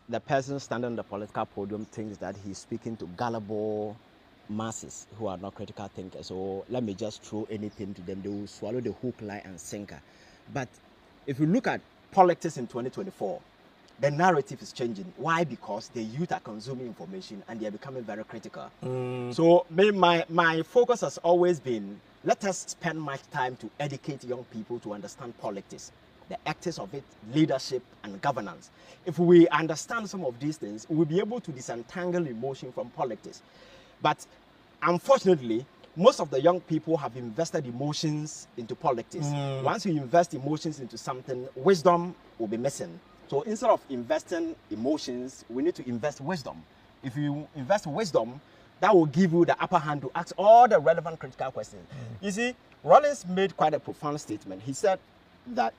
The person standing on the political podium thinks that he's speaking to gullible masses who are not critical thinkers. So let me just throw anything to them. They will swallow the hook, line, and sinker. But if you look at politics in 2024, the narrative is changing. Why? Because the youth are consuming information and they are becoming very critical. So my focus has always been, let us spend much time to educate young people to understand politics, the ethics of it, leadership, and governance. If we understand some of these things, we'll be able to disentangle emotion from politics. But unfortunately, most of the young people have invested emotions into politics. Once you invest emotions into something, wisdom will be missing. So instead of investing emotions, we need to invest wisdom. If you invest wisdom, that will give you the upper hand to ask all the relevant critical questions. You see, Rollins made quite a profound statement. He said that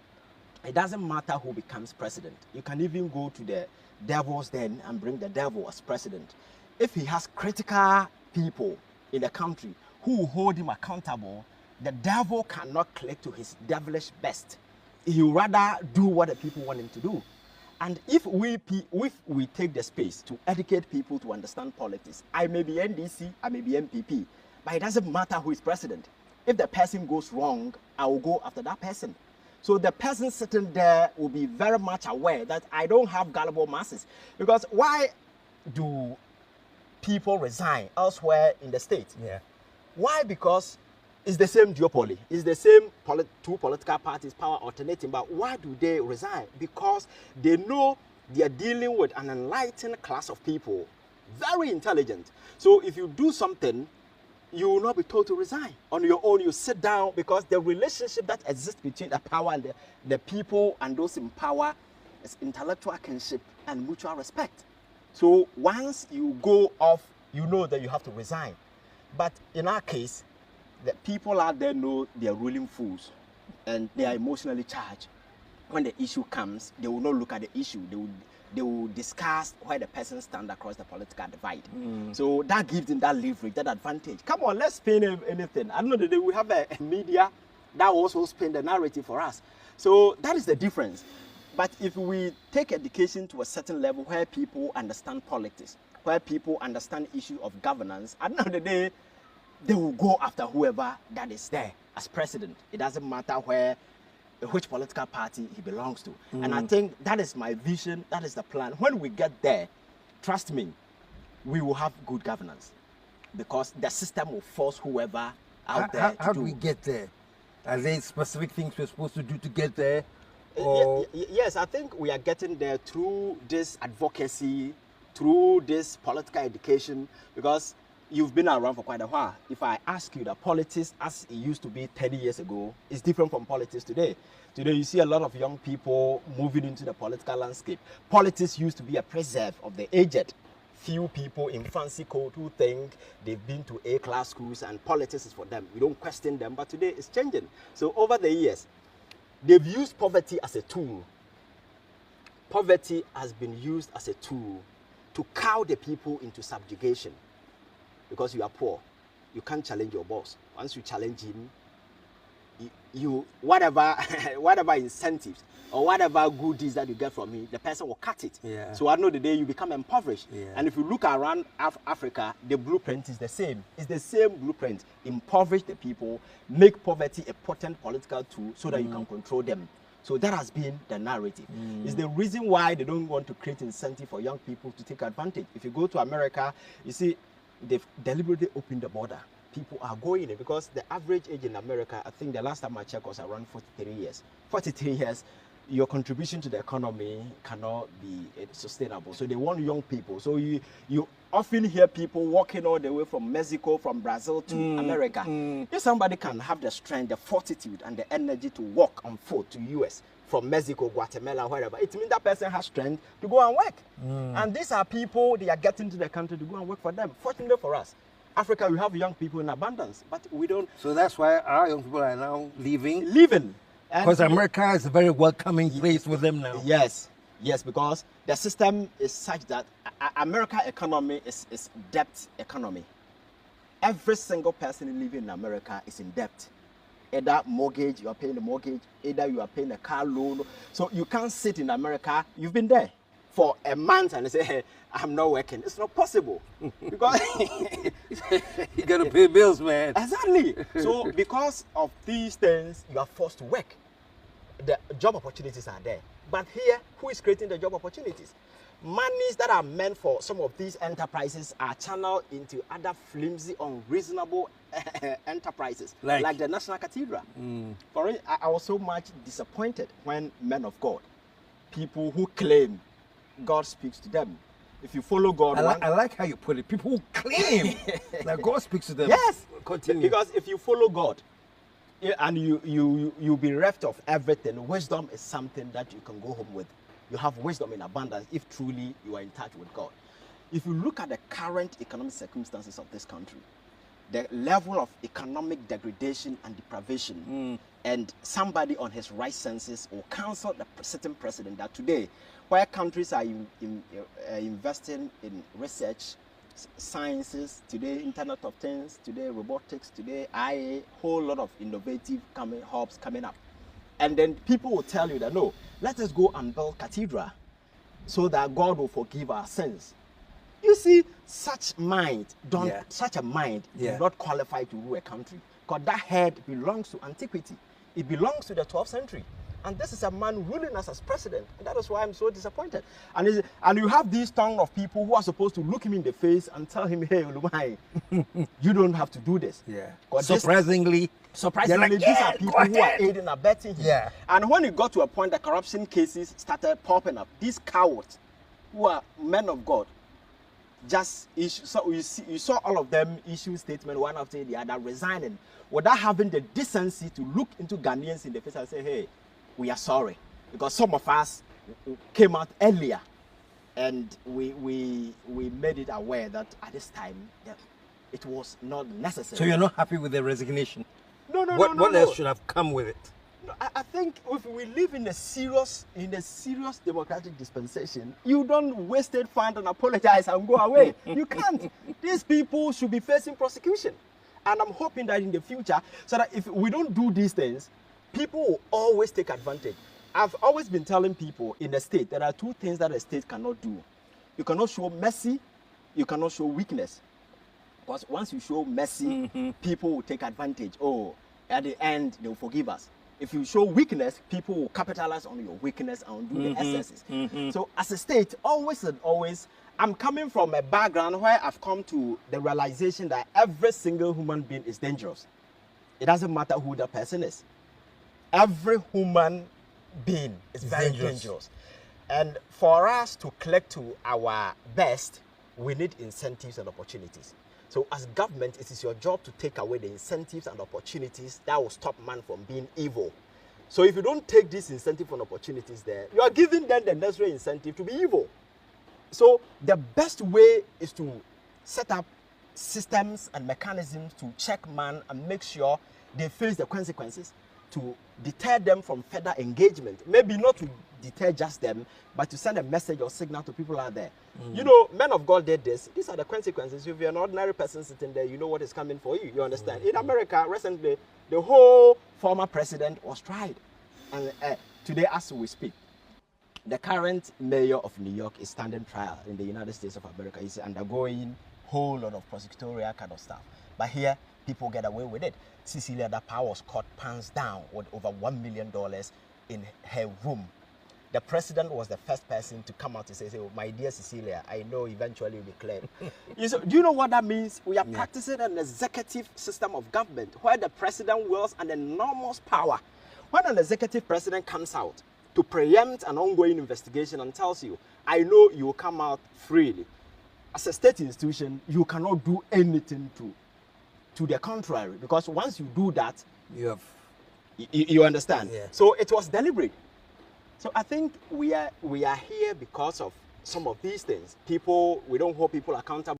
it doesn't matter who becomes president. You can even go to the devil's den and bring the devil as president. If he has critical people in the country who will hold him accountable, the devil cannot click to his devilish best. He will rather do what the people want him to do. And if we take the space to educate people to understand politics, I may be NDC, I may be MPP, but it doesn't matter who is president. If the person goes wrong, I will go after that person. So the person sitting there will be very much aware that I don't have gullible masses. Because why do people resign elsewhere in the state? Yeah. Why? Because it's the same duopoly. It's the same two political parties, power alternating. But why do they resign? Because they know they are dealing with an enlightened class of people, very intelligent. So if you do something, you will not be told to resign. On your own, you sit down, because the relationship that exists between the power and the people and those in power is intellectual kinship and mutual respect. So once you go off, you know that you have to resign. But in our case, the people out there know they are ruling fools and they are emotionally charged. When the issue comes, they will not look at the issue. They will discuss where the person stands across the political divide. So that gives them that leverage, that advantage. Come on, let's spin anything. I don't know that we have a media that also spin the narrative for us. So that is the difference. But if we take education to a certain level where people understand politics, where people understand issue of governance, at the end of the day, they will go after whoever that is there as president. It doesn't matter which political party he belongs to. And I think that is my vision, that is the plan. When we get there, trust me, we will have good governance, because the system will force whoever out there How do we get there? Are there specific things we're supposed to do to get there? Yes, I think we are getting there through this advocacy, through this political education, because you've been around for quite a while. If I ask you that politics as it used to be 30 years ago is different from politics today. Today you see a lot of young people moving into the political landscape. Politics used to be a preserve of the aged. Few people in fancy code who think they've been to A-class schools and politics is for them. We don't question them, but today it's changing. So over the years, they've used poverty as a tool. Poverty has been used as a tool to cow the people into subjugation. Because you are poor, you can't challenge your boss. Once you challenge him, you whatever incentives or whatever goodies that you get from him, the person will cut it. Yeah. So at the end of the day, you become impoverished. Yeah. And if you look around Africa, the blueprint is the same. It's the same blueprint. Impoverish the people, make poverty a potent political tool so that you can control them. So that has been the narrative. It's the reason why they don't want to create incentive for young people to take advantage. If you go to America, you see, they've deliberately opened the border. People are going in because the average age in America, I think the last time I checked, was around 43 years. 43 years, your contribution to the economy cannot be sustainable. So they want young people. So you often hear people walking all the way from Mexico, from Brazil to America. If somebody can have the strength, the fortitude, and the energy to walk on foot to US, from Mexico, Guatemala, wherever, it means that person has strength to go and work. And these are people, they are getting to the country to go and work for them. Fortunately for us, Africa, we have young people in abundance, but we don't. So that's why our young people are now leaving? Leaving. Because America is a very welcoming place for them now. Yes, because the system is such that America economy is debt economy. Every single person living in America is in debt. Either mortgage, you are paying the mortgage, either you are paying a car loan. So you can't sit in America. You've been there for a month and say, hey, I'm not working. It's not possible. Because You got to pay bills, man. exactly. So because of these things, you are forced to work. The job opportunities are there. But here, who is creating the job opportunities? Monies that are meant for some of these enterprises are channeled into other flimsy, unreasonable enterprises, like the National Cathedral. For it, I was so much disappointed when men of God, people who claim God speaks to them. If you follow God, I like how you put it. People who claim that God speaks to them. Yes, continue. Because if you follow God, and you'll be bereft of everything, wisdom is something that you can go home with. You have wisdom in abundance if truly you are in touch with God. If you look at the current economic circumstances of this country, the level of economic degradation and deprivation, and somebody on his right senses will counsel the sitting president that today, where countries are investing in research, sciences, today Internet of Things, today robotics, today IA, whole lot of innovative hubs coming up. And then people will tell you that, no, let us go and build cathedral so that God will forgive our sins. You see, such a mind do not qualify to rule a country, because that head belongs to antiquity. It belongs to the 12th century. And this is a man ruling us as president. And that is why I'm so disappointed. And you have these tongue of people who are supposed to look him in the face and tell him, hey, Olumai, you don't have to do this. Yeah. Surprisingly, like, these are people who are aiding and abetting him. Yeah. And when it got to a point, the corruption cases started popping up. These cowards, who are men of God, just issue, so you saw all of them issue statement one after the other, resigning, without having the decency to look into Ghanaians in the face and say, hey, we are sorry, because some of us came out earlier, and we made it aware that at this time it was not necessary. So you're not happy with the resignation? No. What else should have come with it? No, I think if we live in a serious democratic dispensation, you don't waste it, fund and apologize and go away. You can't. These people should be facing prosecution, and I'm hoping that in the future, so that if we don't do these things, people will always take advantage. I've always been telling people in the state there are two things that a state cannot do. You cannot show mercy, you cannot show weakness. Because once you show mercy, people will take advantage. Oh, at the end, they will forgive us. If you show weakness, people will capitalize on your weakness and do the excesses. So as a state, always and always, I'm coming from a background where I've come to the realization that every single human being is dangerous. It doesn't matter who the person is. Every human being is very dangerous. And for us to collect to our best, we need incentives and opportunities. So as government, it is your job to take away the incentives and opportunities that will stop man from being evil. So if you don't take these incentives and opportunities there, you are giving them the necessary incentive to be evil. So the best way is to set up systems and mechanisms to check man and make sure they face the consequences, to deter them from further engagement. Maybe not to deter just them, but to send a message or signal to people out there. You know, men of God did this. These are the consequences. If you're an ordinary person sitting there, you know what is coming for you. You understand? In America, recently, the whole former president was tried. And today, as we speak, the current mayor of New York is standing trial in the United States of America. He's undergoing a whole lot of prosecutorial kind of stuff. But here, people get away with it. Cecilia Dapa was caught pants down with over $1 million in her room. The president was the first person to come out to say, oh, my dear Cecilia, I know eventually you'll be cleared. Do you know what that means? We are practicing an executive system of government where the president wields an enormous power. When an executive president comes out to preempt an ongoing investigation and tells you, I know you will come out freely, as a state institution, you cannot do anything to the contrary, because once you do that, you understand. Yeah. So it was deliberate. So I think we are here because of some of these things. We don't hold people accountable.